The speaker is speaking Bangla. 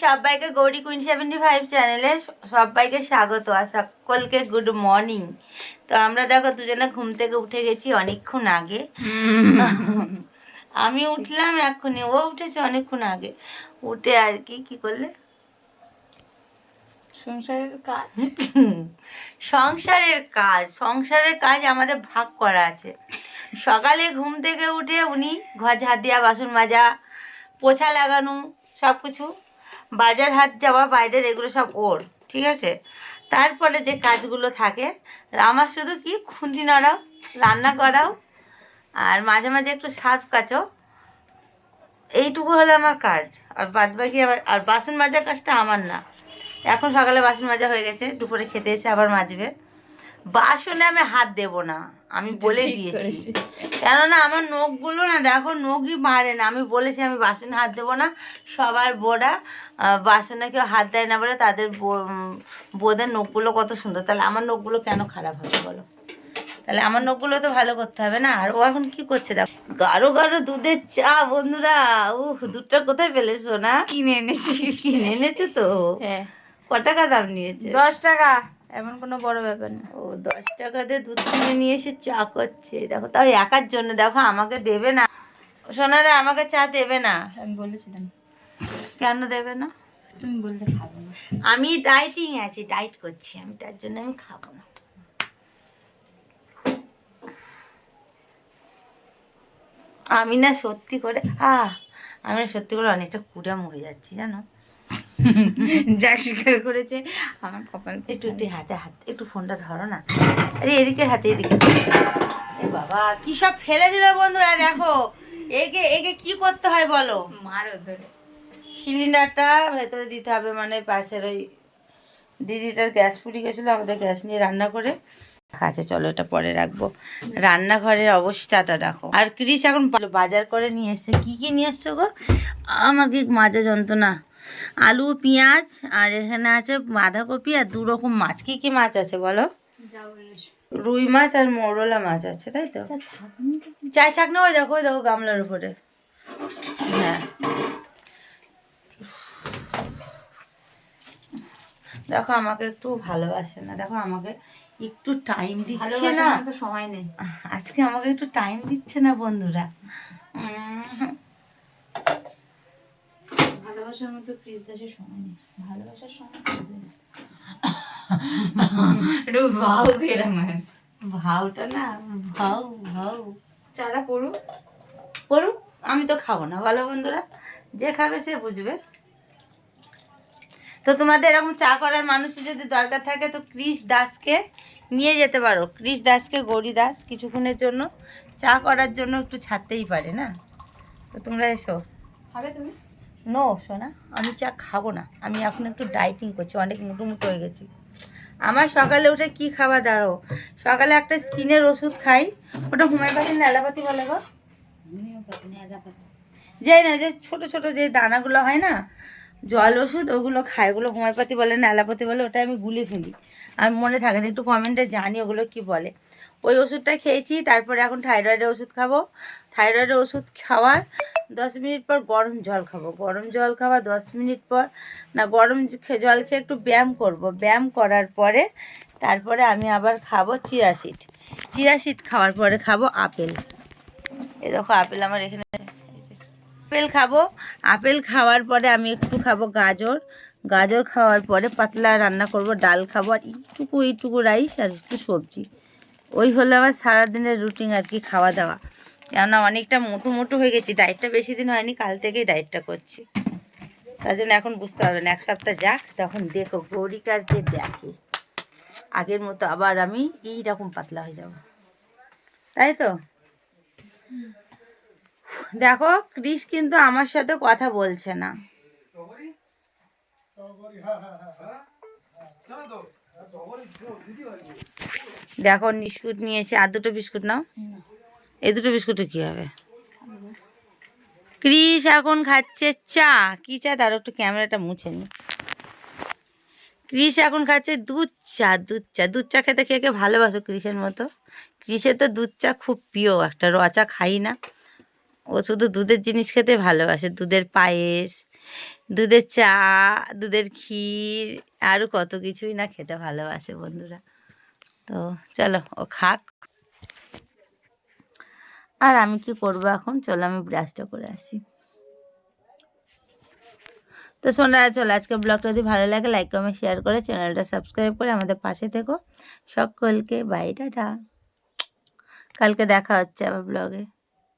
সবাইকে গৌরী কুইন 75 চ্যানেলে সবাইকে স্বাগত আর সকলকে গুড মর্নিং। তো আমরা দেখো দুজনে ঘুম থেকে উঠে গেছি অনেকক্ষণ আগে। আমি উঠলাম এক্ষুনি, ও উঠেছে অনেকক্ষণ আগে। উঠে আর কি করলে সংসারের কাজ সংসারের কাজ আমাদের ভাগ করা আছে। সকালে ঘুম থেকে উঠে উনি ঘর ঝাড় দেওয়া, বাসন মাজা, পোছা লাগানো, সব কিছু, বাজার হাট যাওয়া, বাইরের, এগুলো সব ওর, ঠিক আছে। তারপরে যে কাজগুলো থাকে আমার শুধু কি খুন্তি নাড়াও, রান্না করাও, আর মাঝে মাঝে একটু সার্ফ কাচো, এইটুকু হলো আমার কাজ। আর বাদ বাকি আবার আর বাসন মাজার কাজটা আমার না। এখন সকালে বাসন মাজা হয়ে গেছে, দুপুরে খেতে এসে আবার মাজবে। বাসনে আমি হাত দেব না, আমি বলে দিয়েছি। কেননা আমার নখগুলো না দেখো, নখই মারে না। আমি বলেছি আমি বাসনে হাত দেবো না। সবার বোরা বাসনে কেউ হাত দেয় না বলে তাদের বোদের নখগুলো কত সুন্দর, তাহলে আমার নখগুলো কেন খারাপ হবে বলো? তাহলে আমার নখগুলো তো ভালো করতে হবে না। আর ও এখন কি করছে দেখো, গাঢ় গাঢ় দুধের চা। বন্ধুরা, দুধটা কোথায় পেলেছো? না কিনে এনেছি। কিনে এনেছো তো? হ্যাঁ। ক টাকা দাম নিয়েছে? 10 টাকা, এমন কোনো বড় ব্যাপার না। ও 10 টাকা দিয়ে দুধ কিনে নিয়ে এসে চা করছে দেখো, তাও একার জন্য। দেখো আমাকে দেবে না সোনারা, আমাকে চা দেবে না। আমি বলেছিলাম। কেন দেবে না? তুমি বললে খাবো না। আমি ডাইটিং আছি, ডাইট করছি আমি, তার জন্য আমি খাবো না। আমি না সত্যি করে আমি না সত্যি করে অনেকটা কুড়াম হয়ে যাচ্ছি জানো। যা স্বীকার করেছে আমার কপাল। একটু হাতে একটু ফোনটা ধরো না। আরে এদিকে হাতে, এদিকে। এ বাবা, কি সব ফেলে দিল বন্ধুরা। দেখো একে একে কি করতে হয় বলো? মারো ধরে। সিলিন্ডারটা ভেতরে দিতে হবে, মানে পাশের ওই দিদিটার গ্যাস ফুরিয়ে গেছিলো, আমাদের গ্যাস নিয়ে রান্না করে আচ্ছা চলো এটা পরে রাখবো। রান্নাঘরের অবস্থাটা দেখো। আর ক্রিস এখন বাজার করে নিয়ে এসছে। কি নিয়ে এসছো গো? আমার কি মাজা যন্ত্রণা। আলু, পেঁয়াজ, আর এখানে আছে বাঁধাকপি, আর 2 রকম মাছ। কি মাছ আছে বলো? রুই মাছ আর মোরলা মাছ আছে, তাই তো? চাই ছাকনা, ওই দেখো গামলার উপরে। হ্যাঁ দেখো, আমাকে একটু ভালোবাসে না। দেখো আমাকে একটু টাইম দিচ্ছে না, তো সময় নেই। আজকে আমাকে একটু টাইম দিচ্ছে না বন্ধুরা। ভালোবাসার মতো প্লিজ দাসের সময় নেই। ভালোবাসার সময় একটু ভাও কেরাম ভাওটা না, ভাও চারা পড়ুক। আমি তো খাবো না বলো বন্ধুরা, যে খাবে সে বুঝবে। তো তোমাদের এরকম চা করার মানুষের যদি দরকার থাকে তো ক্রিস দাসকে নিয়ে যেতে পারো। ক্রিস দাসকে গৌরী দাস কিছুক্ষণের জন্য চা করার জন্য একটু ছাড়তেই পারে না। তো তোমরা এসো। খাবে তুমি? নো সোনা, আমি চা খাবো না। আমি এখন একটু ডাইটিং করছি, অনেক মুটো হয়ে গেছি। আমার সকালে উঠে কি খাবার দাঁড়ো, সকালে একটা স্কিনের ওষুধ খাই, ওটা হোমিওপ্যাথি না অ্যালোপ্যাথি বলে গো? যাই না, যে ছোট ছোট যে দানাগুলো হয় না, জল ওষুধ, ওগুলো খাই। ওগুলো হোমিওপ্যাথি বলে না অ্যালোপ্যাথি বলে, ওটা আমি গুলে ফেলি। আর মনে থাকে না, একটু কমেন্টে জানি ওগুলো কি বলে। ওই ওষুধটা খেয়েছি, তারপরে এখন থাইরয়েডের ওষুধ খাবো। থাইরয়েডের ওষুধ খাওয়ার 10 মিনিট পর গরম জল খাবো। গরম জল খাওয়া 10 মিনিট পর না, গরম জল খেয়ে একটু ব্যায়াম করব। ব্যায়াম করার পরে তারপরে আমি আবার খাবো চিয়া সিড খাওয়ার পরে খাবো আপেল। এই দেখো আপেল আমার এখানে। আপেল খাবো। আপেল খাওয়ার পরে আমি একটু খাবো গাজর খাওয়ার পরে পাতলা রান্না করব, ডাল খাবো, আর এইটুকু রাইস আর একটু সবজি। ওই হলো আমার সারাদিনের রুটিন আর কি, খাওয়া দাওয়া। কেননা অনেকটা মোটো হয়ে গেছি, ডায়েটটা বেশি দিন হয়নি, কাল থেকেই ডায়েটটা করছি। তার জন্য এখন বুঝতে পারবেন, 1 সপ্তাহ যাক, তখন দেখো গৌরিকারকে দেখে আগের মতো আবার আমি এইরকম পাতলা হয়ে যাব, তাই তো? দেখো ক্রিস কিন্তু আমার সাথে কথা বলছে না। দেখো বিস্কুট নিয়েছে, আর 2টো বিস্কুট নাও। এই 2টো বিস্কুটে কি হবে? ক্রিস এখন খাচ্ছে চা। কি চা? তার একটু ক্যামেরাটা মুছে নি। ক্রিস এখন খাচ্ছে দুধ চা খেতে খেয়ে ভালোবাসো ক্রিসের মতো? ক্রিসের তো দুধ চা খুব প্রিয়, একটা র চা খাই না। ও শুধু দুধের জিনিস খেতে ভালোবাসে, দুধের পায়েস, দুধের চা, দুধের ক্ষীর, আরও কত কিছুই না খেতে ভালোবাসে বন্ধুরা। তো চলো ও খাক, আর আমি কি করব এখন, চলো আমি ব্রাশটা করে আসি। তো সোনারা চলো, আজকে ব্লগটা যদি ভালো লাগে লাইক কমেন্ট শেয়ার করে চ্যানেলটা সাবস্ক্রাইব করে আমাদের পাশে থেকো। সকলকে বাই, টাটা। কালকে দেখা হচ্ছে আবার ব্লগে।